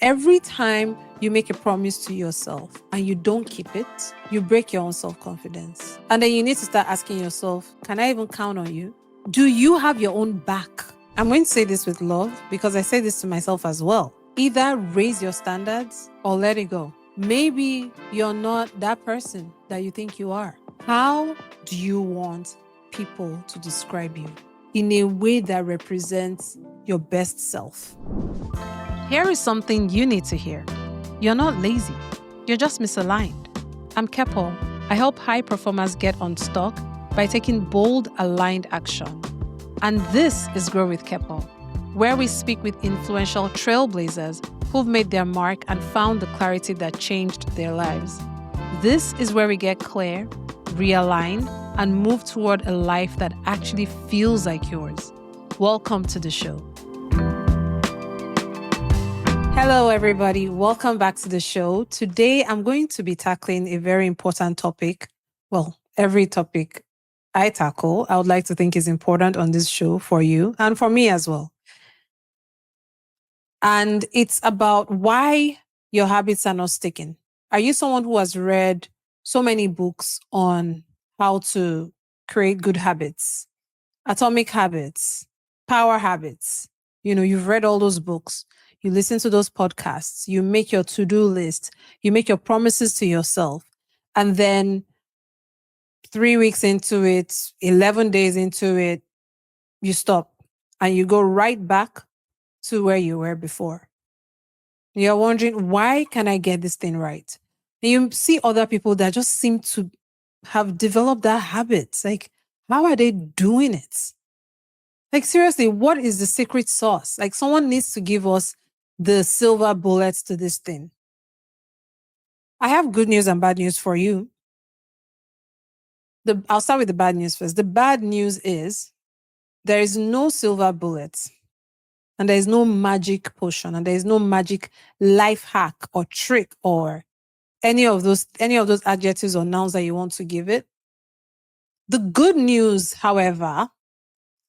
Every time you make a promise to yourself and you don't keep it, you break your own self-confidence. And then you need to start asking yourself, can I even count on you? Do you have your own back? I'm going to say this with love because I say this to myself as well. Either raise your standards or let it go. Maybe you're not that person that you think you are. How do you want people to describe you in a way that represents your best self? Here is something you need to hear. You're not lazy. You're just misaligned. I'm Kepo. I help high performers get unstuck by taking bold, aligned action. And this is Grow with Kepo, where we speak with influential trailblazers who've made their mark and found the clarity that changed their lives. This is where we get clear, realign, and move toward a life that actually feels like yours. Welcome to the show. Hello, everybody. Welcome back to the show. Today, I'm going to be tackling a very important topic. Well, every topic I tackle, I would like to think is important on this show for you and for me as well. And it's about why your habits are not sticking. Are you someone who has read so many books on how to create good habits, atomic habits, power habits? You've read all those books. You listen to those podcasts. You make your to-do list. You make your promises to yourself. And then 3 weeks into it, 11 days into it, you stop and you go right back to where you were before. You're wondering, why can I get this thing right? And you see other people that just seem to have developed that habit. Like, how are they doing it? Like, seriously, what is the secret sauce? Like, someone needs to give us the silver bullets to this thing. I have good news and bad news for you. I'll start with the bad news first. The bad news is there is no silver bullet and there is no magic potion and there is no magic life hack or trick or any of those adjectives or nouns that you want to give it. The good news, however,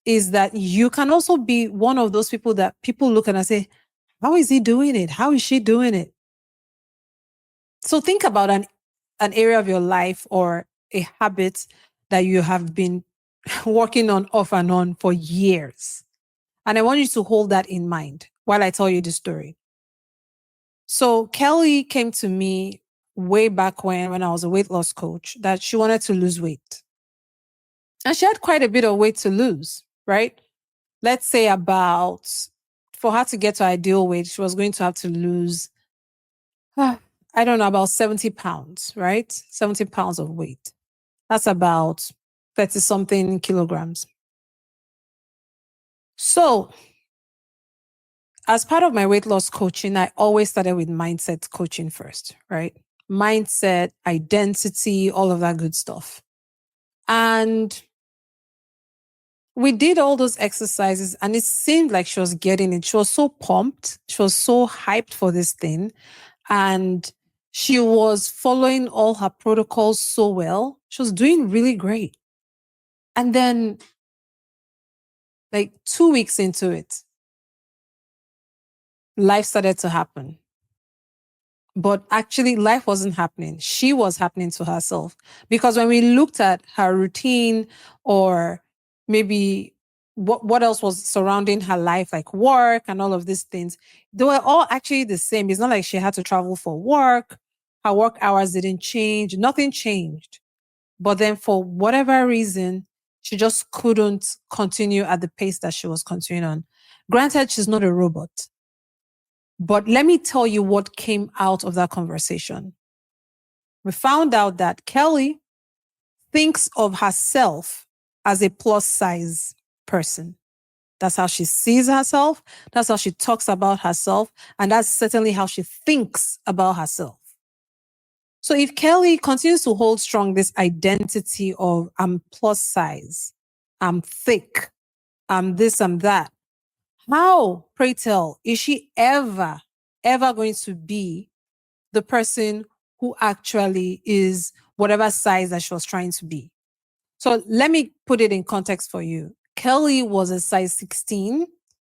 is that you can also be one of those people that people look and say, how is he doing it? How is she doing it? So think about an area of your life or a habit that you have been working on off and on for years. And I want you to hold that in mind while I tell you the story. So Kelly came to me way back when I was a weight loss coach that she wanted to lose weight. And she had quite a bit of weight to lose, right? Let's say for her to get to ideal weight, she was going to have to lose, I don't know, about 70 pounds, right? 70 pounds of weight. That's about 30 something kilograms. So as part of my weight loss coaching, I always started with mindset coaching first, right? Mindset, identity, all of that good stuff. And we did all those exercises and it seemed like she was getting it. She was so pumped. She was so hyped for this thing. And she was following all her protocols so well. She was doing really great. And then, like 2 weeks into it, life started to happen. But actually, life wasn't happening. She was happening to herself. Because when we looked at her routine or maybe what else was surrounding her life, like work and all of these things, they were all actually the same. It's not like she had to travel for work. Her work hours didn't change. Nothing changed. But then for whatever reason, she just couldn't continue at the pace that she was continuing on. Granted, she's not a robot. But let me tell you what came out of that conversation. We found out that Kelly thinks of herself as a plus size person. That's how she sees herself. That's how she talks about herself. And that's certainly how she thinks about herself. So if Kelly continues to hold strong this identity of I'm plus size, I'm thick, I'm this, I'm that, how, pray tell, is she ever going to be the person who actually is whatever size that she was trying to be? So let me put it in context for you. Kelly was a size 16,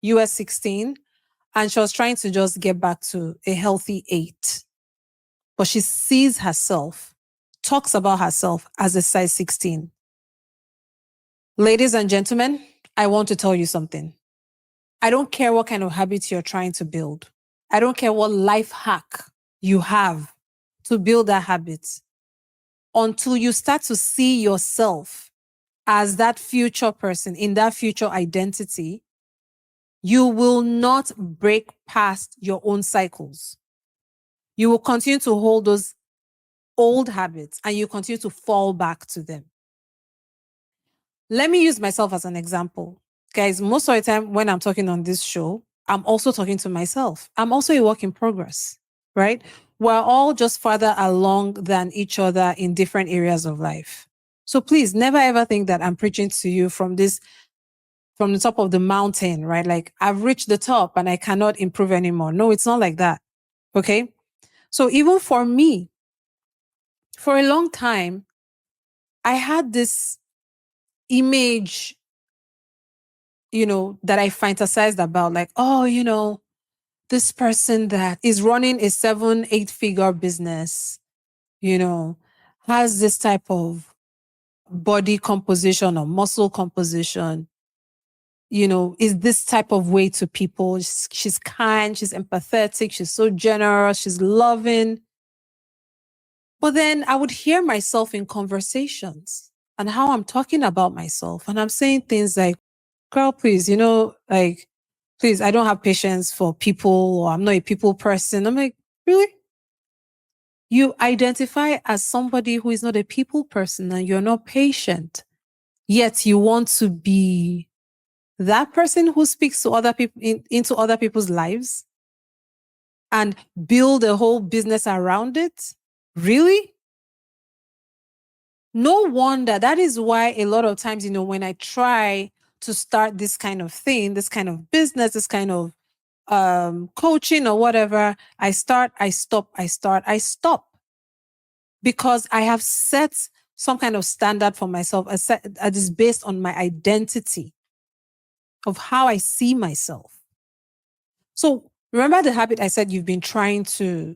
US 16, and she was trying to just get back to a healthy 8. But she sees herself, talks about herself as a size 16. Ladies and gentlemen, I want to tell you something. I don't care what kind of habits you're trying to build. I don't care what life hack you have to build that habit. Until you start to see yourself as that future person, in that future identity, you will not break past your own cycles. You will continue to hold those old habits and you continue to fall back to them. Let me use myself as an example. Guys, most of the time when I'm talking on this show, I'm also talking to myself. I'm also a work in progress, right? We're all just farther along than each other in different areas of life. So please never ever think that I'm preaching to you from the top of the mountain, right? Like I've reached the top and I cannot improve anymore. No, it's not like that. Okay. So even for me, for a long time, I had this image, that I fantasized about, like, oh, this person that is running a 7-8 figure business, has this type of body composition or muscle composition, is this type of way to people. She's kind, she's empathetic, she's so generous, she's loving. But then I would hear myself in conversations and how I'm talking about myself. And I'm saying things like, girl, please, please, I don't have patience for people, or I'm not a people person. I'm like, really? You identify as somebody who is not a people person and you're not patient, yet you want to be that person who speaks to other people into other people's lives and build a whole business around it. Really? No wonder. That is why a lot of times, when I try to start this kind of thing, this kind of business, this kind of coaching or whatever, I start, I stop, I start, I stop. Because I have set some kind of standard for myself that is based on my identity of how I see myself. So remember the habit I said you've been trying to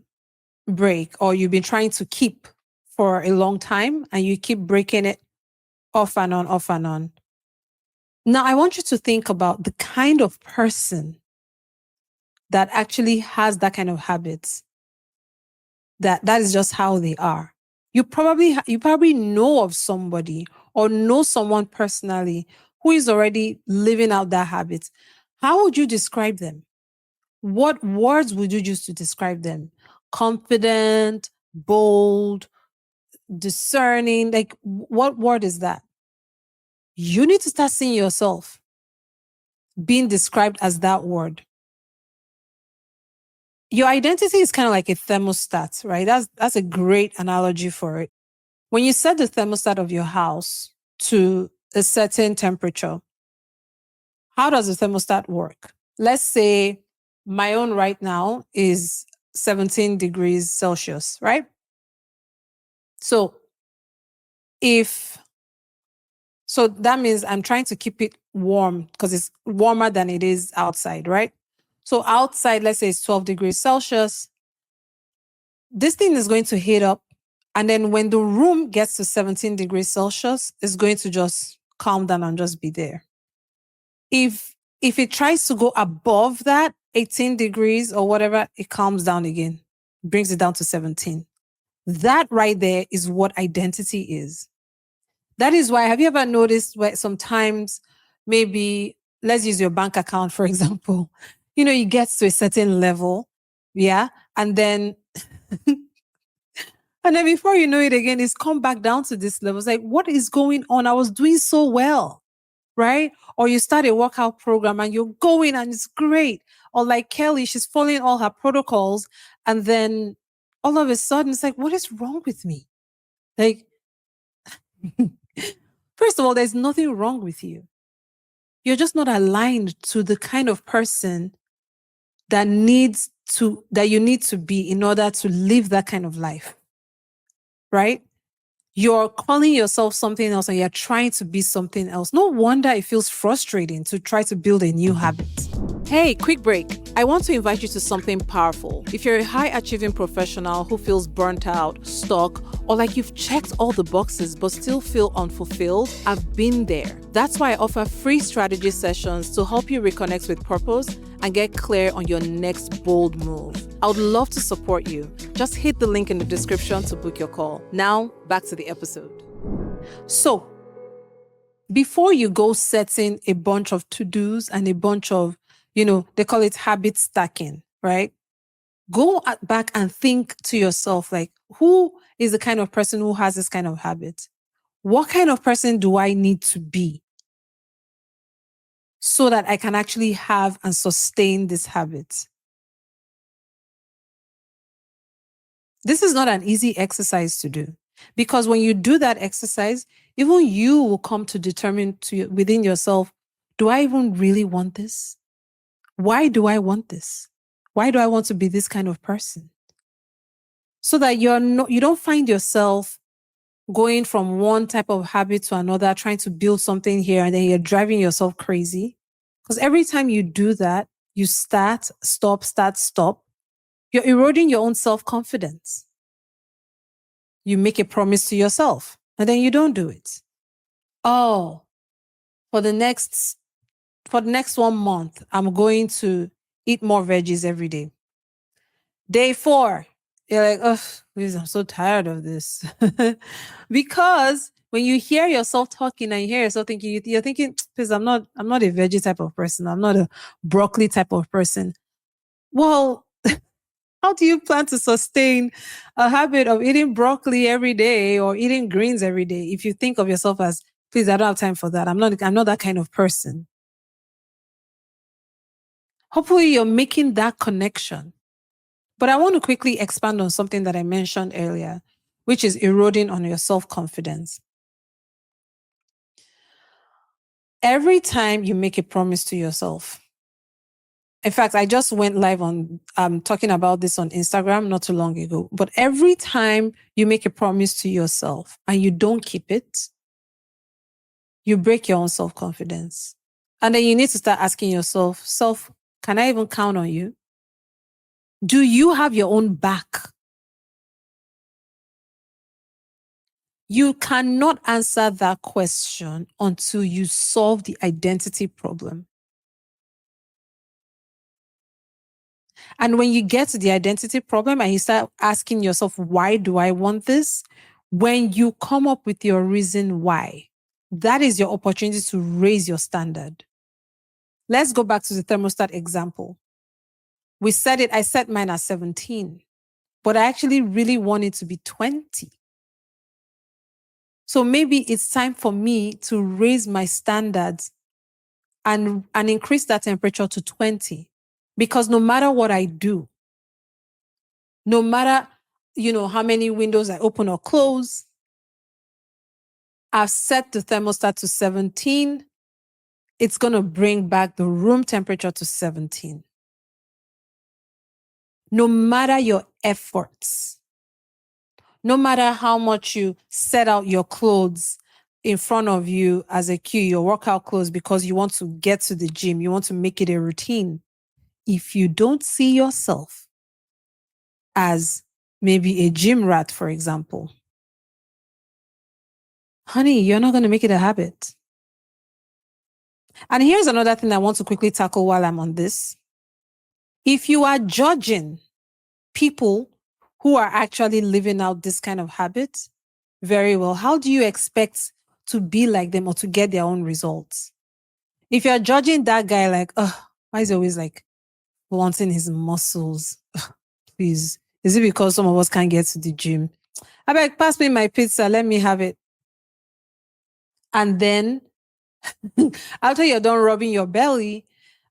break or you've been trying to keep for a long time and you keep breaking it off and on, off and on. Now, I want you to think about the kind of person that actually has that kind of habits, that is just how they are. You probably know of somebody or know someone personally who is already living out that habit. How would you describe them? What words would you use to describe them? Confident, bold, discerning. Like, what word is that? You need to start seeing yourself being described as that word. Your identity is kind of like a thermostat, right? That's a great analogy for it. When you set the thermostat of your house to a certain temperature, how does the thermostat work? Let's say my own right now is 17 degrees Celsius, right? So that means I'm trying to keep it warm because it's warmer than it is outside, right? So outside, let's say it's 12 degrees Celsius. This thing is going to heat up. And then when the room gets to 17 degrees Celsius, it's going to just calm down and just be there. If it tries to go above that 18 degrees or whatever, it calms down again, brings it down to 17. That right there is what identity is. That is why, have you ever noticed where sometimes maybe, let's use your bank account, for example, it gets to a certain level, yeah? And then before you know it again, it's come back down to this level. It's like, what is going on? I was doing so well, right? Or you start a workout program and you're going and it's great. Or like Kelly, she's following all her protocols. And then all of a sudden, it's like, what is wrong with me? Like, first of all, there's nothing wrong with you. You're just not aligned to the kind of person that you need to be in order to live that kind of life, right? You're calling yourself something else and you're trying to be something else. No wonder it feels frustrating to try to build a new habit. Hey, quick break. I want to invite you to something powerful. If you're a high achieving professional who feels burnt out, stuck, or like you've checked all the boxes but still feel unfulfilled, I've been there. That's why I offer free strategy sessions to help you reconnect with purpose and get clear on your next bold move. I would love to support you. Just hit the link in the description to book your call. Now, back to the episode. So, before you go setting a bunch of to-dos and a bunch of, they call it habit stacking, right? Go back and think to yourself, like, who is the kind of person who has this kind of habit? What kind of person do I need to be so that I can actually have and sustain this habit? This is not an easy exercise to do, because when you do that exercise, even you will come to determine within yourself, do I even really want this? Why do I want this? Why do I want to be this kind of person? So that you don't find yourself going from one type of habit to another, trying to build something here, and then you're driving yourself crazy. Because every time you do that, you start, stop, you're eroding your own self-confidence. You make a promise to yourself and then you don't do it. Oh, for the next 1 month, I'm going to eat more veggies every day. Day 4, you're like, oh, please, I'm so tired of this. Because when you hear yourself talking and you hear yourself thinking, you're thinking, please, I'm not a veggie type of person. I'm not a broccoli type of person. Well, how do you plan to sustain a habit of eating broccoli every day or eating greens every day if you think of yourself as, please, I don't have time for that. I'm not that kind of person. Hopefully you're making that connection. But I want to quickly expand on something that I mentioned earlier, which is eroding on your self-confidence. Every time you make a promise to yourself, in fact, I just went live on talking about this on Instagram not too long ago. But every time you make a promise to yourself and you don't keep it, you break your own self-confidence. And then you need to start asking yourself, can I even count on you? Do you have your own back? You cannot answer that question until you solve the identity problem. And when you get to the identity problem and you start asking yourself, why do I want this? When you come up with your reason why, that is your opportunity to raise your standard. Let's go back to the thermostat example. I set mine at 17, but I actually really want it to be 20. So maybe it's time for me to raise my standards and increase that temperature to 20. Because no matter what I do, no matter, how many windows I open or close, I've set the thermostat to 17. It's going to bring back the room temperature to 17. No matter your efforts, no matter how much you set out your clothes in front of you as a cue, your workout clothes, because you want to get to the gym, you want to make it a routine. If you don't see yourself as maybe a gym rat, for example, honey, you're not going to make it a habit. And here's another thing I want to quickly tackle while I'm on this. If you are judging people who are actually living out this kind of habit very well, how do you expect to be like them or to get their own results? If you're judging that guy like, why is he always like flaunting his muscles? Please, is it because some of us can't get to the gym? I beg, pass me my pizza, let me have it. And then after you're done rubbing your belly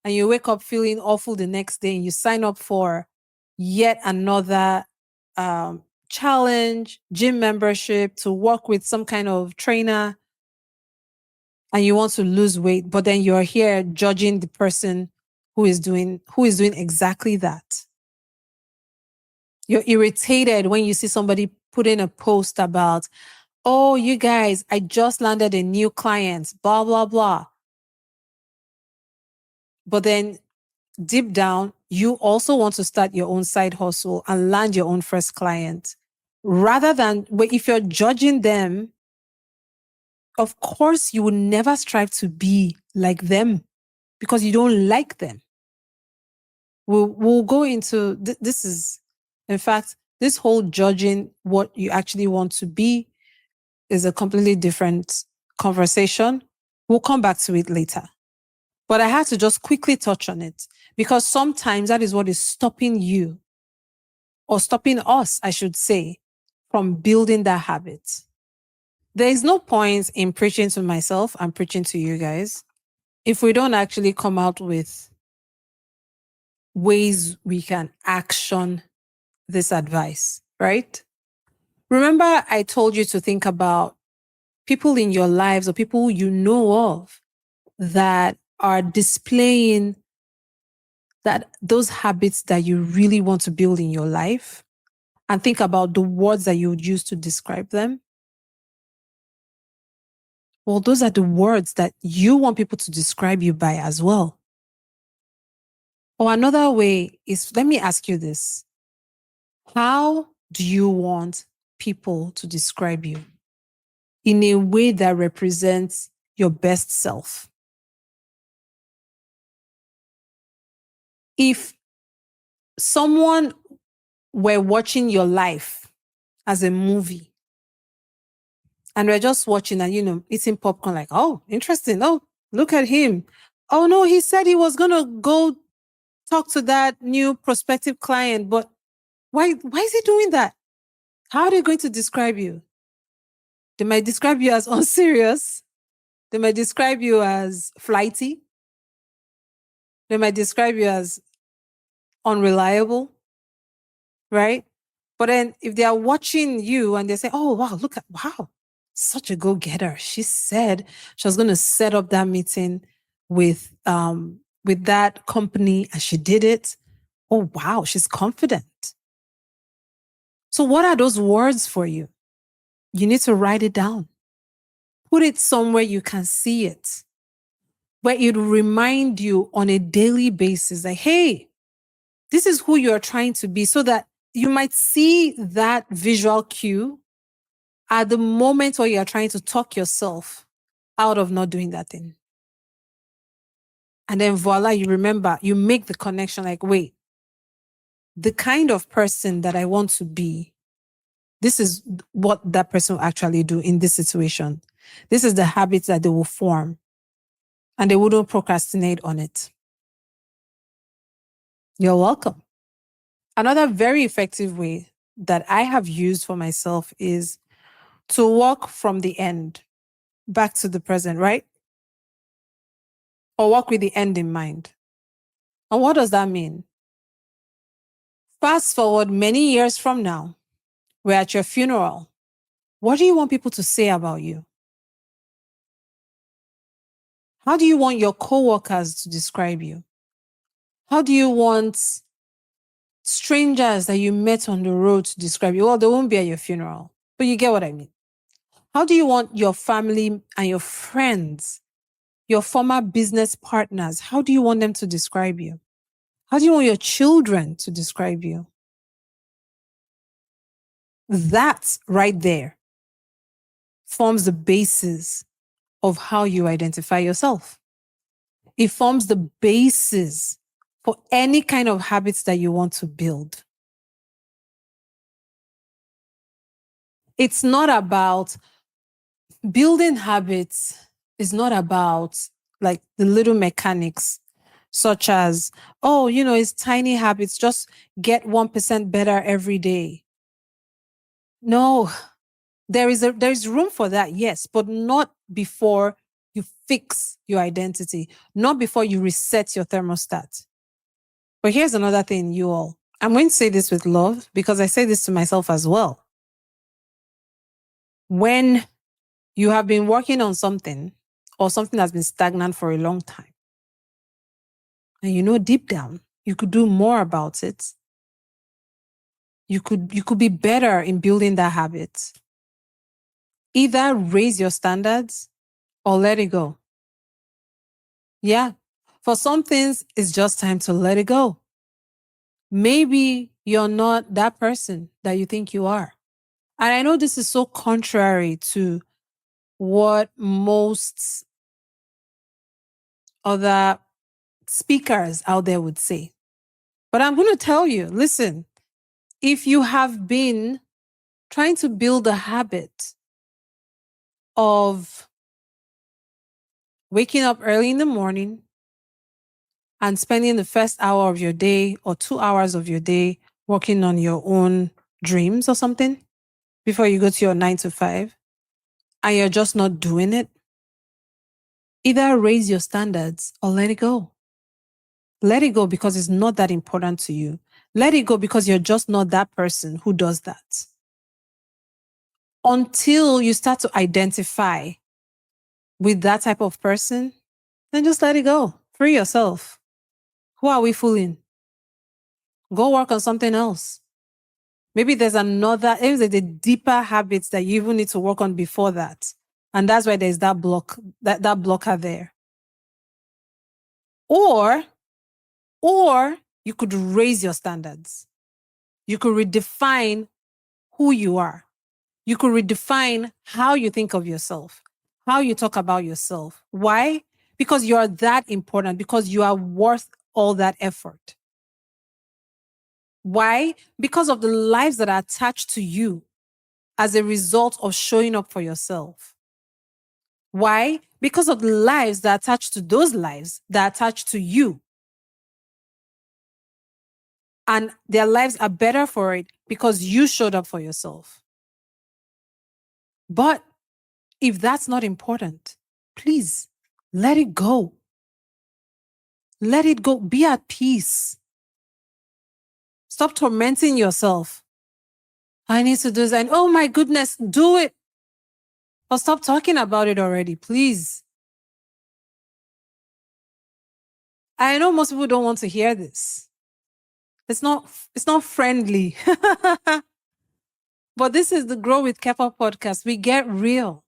and you wake up feeling awful the next day and you sign up for yet another challenge, gym membership to work with some kind of trainer, and you want to lose weight, but then you're here judging the person who is doing exactly that. You're irritated when you see somebody put in a post about, Oh, you guys, I just landed a new client, blah, blah, blah. But then deep down, you also want to start your own side hustle and land your own first client. Rather than, if you're judging them, of course, you will never strive to be like them because you don't like them. We'll go into, this is, in fact, this whole judging what you actually want to be is a completely different conversation. We'll come back to it later. But I had to just quickly touch on it because sometimes that is what is stopping you, or stopping us, I should say, from building that habit. There is no point in preaching to myself and preaching to you guys if we don't actually come out with ways we can action this advice, right? Remember, I told you to think about people in your lives or people you know of that are displaying those habits that you really want to build in your life, and think about the words that you would use to describe them. Well, those are the words that you want people to describe you by as well. Or another way is, let me ask you this. How do you want people to describe you in a way that represents your best self? If someone were watching your life as a movie and we're just watching and, eating popcorn like, oh, interesting. Oh, look at him. Oh, no, he said he was going to go talk to that new prospective client, but why is he doing that? How are they going to describe you? They might describe you as unserious. They might describe you as flighty. They might describe you as unreliable, right? But then if they are watching you and they say, oh, wow, such a go-getter. She said she was going to set up that meeting with that company and she did it. Oh, wow, she's confident. So what are those words for you? You need to write it down. Put it somewhere you can see it, where it will remind you on a daily basis like, hey, this is who you're trying to be, so that you might see that visual cue at the moment where you're trying to talk yourself out of not doing that thing. And then voila, you remember, you make the connection like, wait, the kind of person that I want to be, this is what that person will actually do in this situation. This is the habits that they will form, and they wouldn't procrastinate on it. You're welcome. Another very effective way that I have used for myself is to walk from the end back to the present, right? Or walk with the end in mind. And what does that mean? Fast forward many years from now, we're at your funeral. What do you want people to say about you? How do you want your coworkers to describe you? How do you want strangers that you met on the road to describe you? Well, they won't be at your funeral, but you get what I mean. How do you want your family and your friends, your former business partners, how do you want them to describe you? How do you want your children to describe you? That right there forms the basis of how you identify yourself. It forms the basis for any kind of habits that you want to build. It's not about building habits, is not about like the little mechanics, such as, oh, it's tiny habits, just get 1% better every day. No, there is room for that, yes, but not before you fix your identity, not before you reset your thermostat. But here's another thing, you all. I'm going to say this with love because I say this to myself as well. When you have been working on something or something that's been stagnant for a long time, and deep down, you could do more about it. You could be better in building that habit. Either raise your standards or let it go. Yeah. For some things, it's just time to let it go. Maybe you're not that person that you think you are. And I know this is so contrary to what most other speakers out there would say. But I'm going to tell you, listen, if you have been trying to build a habit of waking up early in the morning and spending the first hour of your day or 2 hours of your day working on your own dreams or something before you go to your 9 to 5, and you're just not doing it, either raise your standards or let it go. Let it go because it's not that important to you. Let it go because you're just not that person who does that. Until you start to identify with that type of person, then just let it go. Free yourself. Who are we fooling? Go work on something else. Maybe there's a deeper habits that you even need to work on before that. And that's why there's that blocker there. Or you could raise your standards. You could redefine who you are. You could redefine how you think of yourself, how you talk about yourself. Why? Because you're that important, because you are worth all that effort. Why? Because of the lives that are attached to you as a result of showing up for yourself. Why? Because of the lives that are attached to those lives that are attached to you. And their lives are better for it because you showed up for yourself. But if that's not important, please let it go. Let it go. Be at peace. Stop tormenting yourself. I need to do this. And oh my goodness, do it. Or stop talking about it already, please. I know most people don't want to hear this. It's not friendly. But this is the Grow with Kepo podcast. We get real.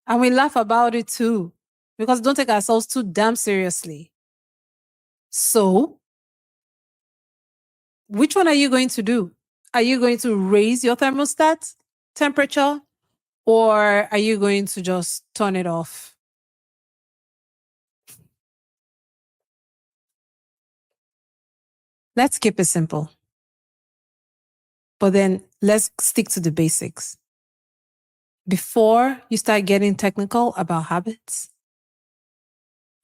And we laugh about it too. Because don't take ourselves too damn seriously. So, which one are you going to do? Are you going to raise your thermostat temperature? Or are you going to just turn it off? Let's keep it simple. But then let's stick to the basics. Before you start getting technical about habits,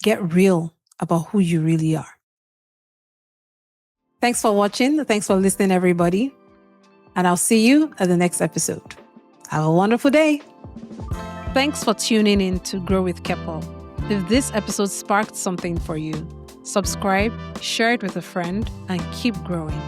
get real about who you really are. Thanks for watching. Thanks for listening, everybody. And I'll see you at the next episode. Have a wonderful day. Thanks for tuning in to Grow with Kepo. If this episode sparked something for you, subscribe, share it with a friend, and keep growing.